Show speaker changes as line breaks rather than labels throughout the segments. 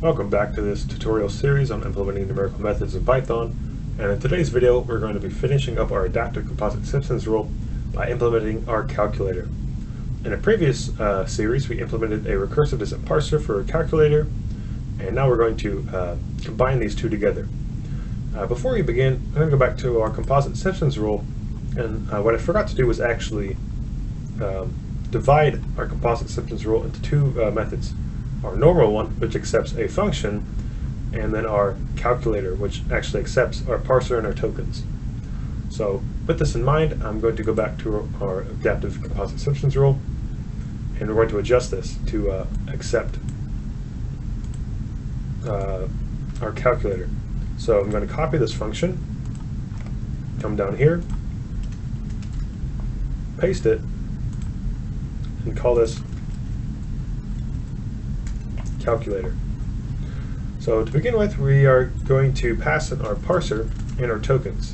Welcome back to this tutorial series on implementing numerical methods in Python, and in today's video we're going to be finishing up our Adaptive Composite Simpsons rule by implementing our calculator. In a previous series we implemented a recursive distant parser for a calculator, and now we're going to combine these two together. Before we begin, I'm going to go back to our Composite Simpsons rule, and what I forgot to do was actually divide our Composite Simpsons rule into two methods. Our normal one, which accepts a function, and then our calculator, which actually accepts our parser and our tokens. So with this in mind, I'm going to go back to our Adaptive Composite Simpsons rule, and we're going to adjust this to accept our calculator. So I'm going to copy this function, come down here, paste it, and call this calculator. So to begin with, we are going to pass in our parser and our tokens.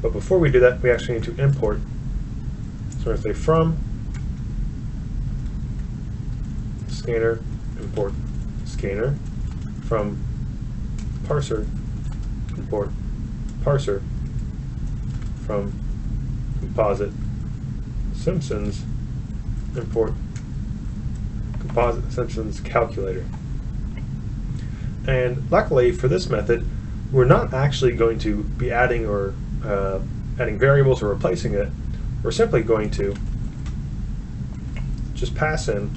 But before we do that, we actually need to import. So we're going to say from scanner, import scanner, from parser, import parser, from Composite Simpsons, import Composite Simpsons calculator. And luckily for this method, we're not actually going to be adding or adding variables or replacing it. We're simply going to just pass in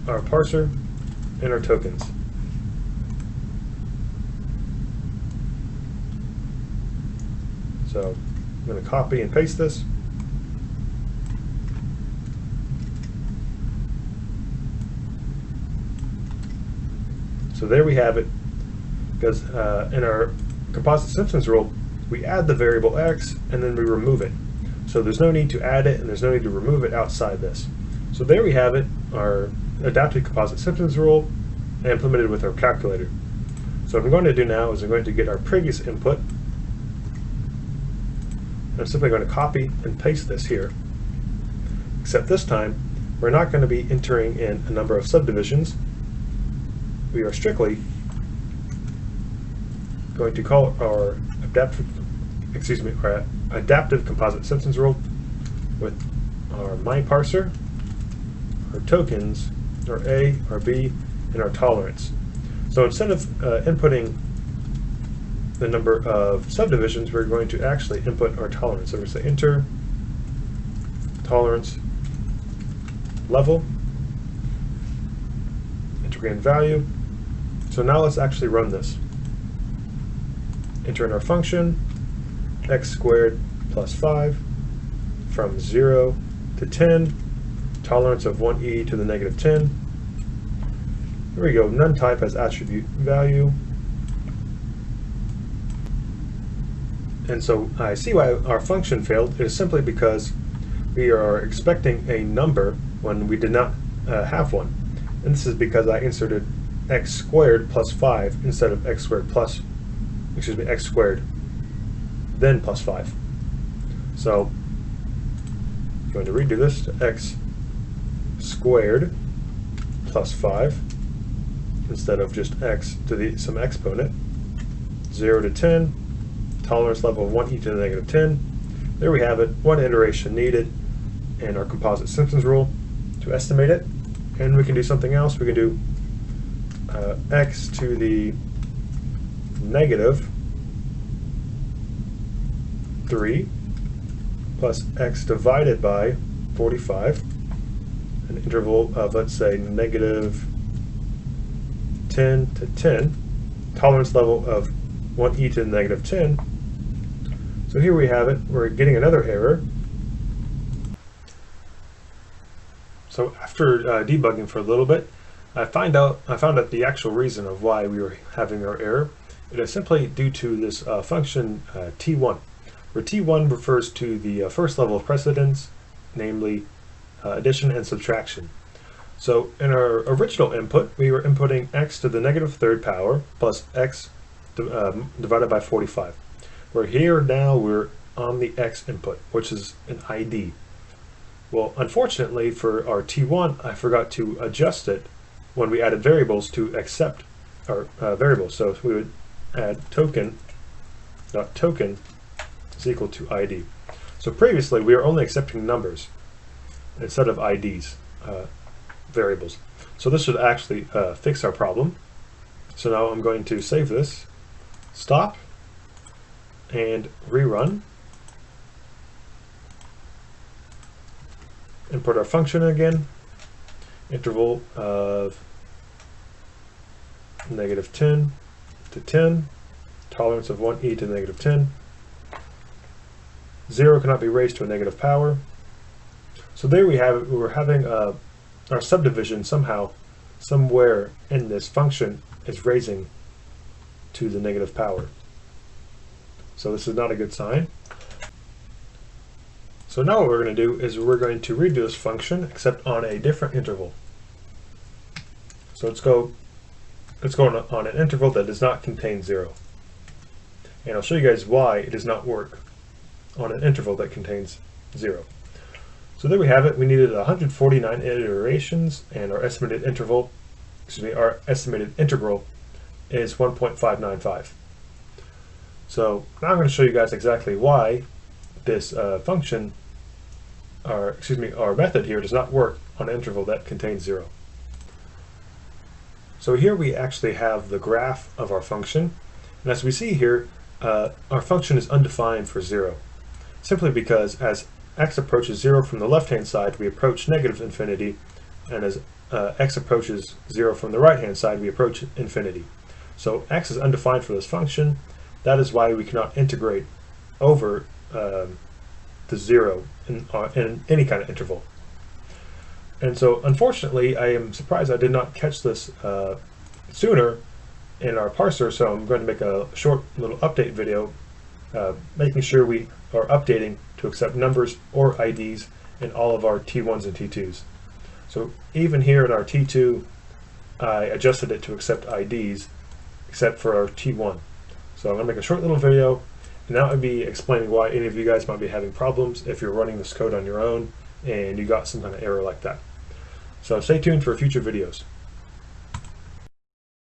our parser and our tokens. So I'm going to copy and paste this. So there we have it, because in our Composite Simpsons rule, we add the variable x and then we remove it. So there's no need to add it and there's no need to remove it outside this. So there we have it, our Adaptive Composite Simpsons rule implemented with our calculator. So what I'm going to do now is I'm going to get our previous input. I'm simply going to copy and paste this here, except this time we're not going to be entering in a number of subdivisions. We are strictly going to call our Adaptive Composite Simpsons rule with our my parser, our tokens, our A, our B, and our tolerance. So instead of inputting the number of subdivisions, we're going to actually input our tolerance. So we're going to say enter tolerance level, enter in value. So now let's actually run this. Enter in our function, x squared plus 5, from 0 to 10, tolerance of 1e to the negative 10. Here we go, none type has attribute value. And so I see why our function failed. It is simply because we are expecting a number when we did not have one. And this is because I inserted x squared plus 5 instead of x squared then plus 5. So I'm going to redo this to x squared plus 5 instead of just x to some exponent. 0 to 10, tolerance level of 1e to the negative 10. There we have it, one iteration needed in our Composite Simpsons rule to estimate it. And we can do something else. We can do x to the negative 3 plus x divided by 45, an interval of, let's say, negative 10 to 10, tolerance level of 1e to the negative 10. So here we have it. We're getting another error. So after debugging for a little bit, I found out the actual reason of why we were having our error. It is simply due to this function T1, where T1 refers to the first level of precedence, namely addition and subtraction. So in our original input, we were inputting x to the negative third power plus x divided by 45. Where here now we're on the x input, which is an ID. Well, unfortunately for our T1, I forgot to adjust it when we added variables to accept our variables. So we would add token is equal to ID. So previously we were only accepting numbers instead of IDs, variables. So this should actually fix our problem. So now I'm going to save this, stop, and rerun. Import our function again, interval of -10 to 10, tolerance of 1e to -10. 0 cannot be raised to a negative power. So there we have it. We're having our subdivision somewhere in this function is raising to the negative power. So this is not a good sign. So now what we're going to do is we're going to redo this function except on a different interval. So let's go on an interval that does not contain 0. And I'll show you guys why it does not work on an interval that contains 0. So there we have it. We needed 149 iterations, and our estimated integral is 1.595. So now I'm going to show you guys exactly why this our method here does not work on an interval that contains 0. So here we actually have the graph of our function, and as we see here, our function is undefined for 0, simply because as x approaches 0 from the left-hand side, we approach -infinity, and as x approaches 0 from the right-hand side, we approach infinity. So x is undefined for this function. That is why we cannot integrate over the 0 in any kind of interval. And so unfortunately, I am surprised I did not catch this sooner in our parser, so I'm going to make a short little update video making sure we are updating to accept numbers or IDs in all of our T1s and T2s. So even here in our T2, I adjusted it to accept IDs except for our T1. So I'm going to make a short little video, and that would be explaining why any of you guys might be having problems if you're running this code on your own and you got some kind of error like that. So stay tuned for future videos.